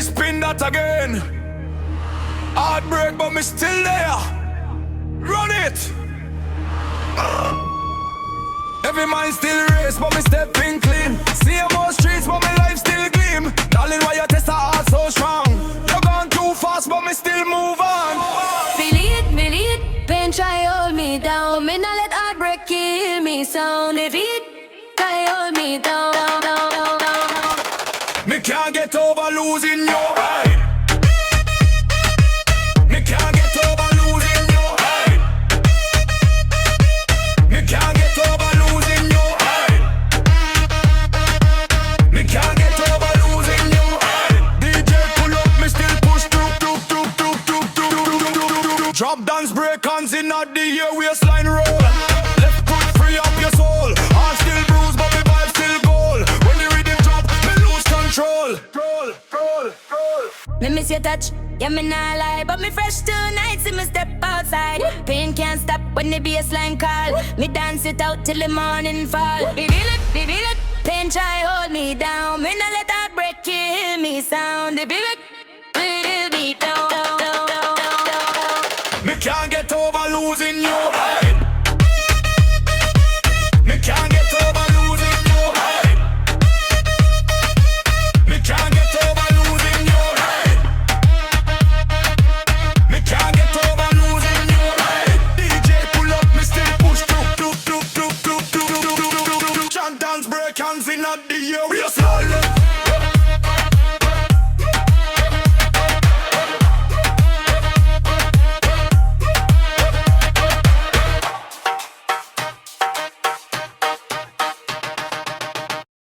spin that again. Heartbreak, but me still there. Run it. Every man still race, but me stepping clean. See more streets, but my life still gleam. Darling, why you test a heart so strong? You're gone too fast, but me still move on. Feel it, pain try hold me down. Me not let heartbreak kill me. Sound it, try hold me down. Me can't get over losing your right. Me can't get over losing your right. Me can't get over losing your right. Me can't get over losing your right. DJ pull up, me still push through. Drop dance break hands in at the air waistline roll. Left foot free up your soul. Heart still bruised but me vibe still gold. When the rhythm drop, me lose control. Me miss your touch, yeah me not lie. But me fresh tonight, see me step outside. Pain can't stop when the bassline call. Me dance it out till the morning fall. Feel it, pain try hold me down. Me not let heartbreak kill me. Sound the beat down. Me can't get over losing your right. Me can't get over losing your right. Me can't get over losing your right. Me can't get over losing your right. DJ pull up, me still push through. Chant dance break hands in at the air. We are slow.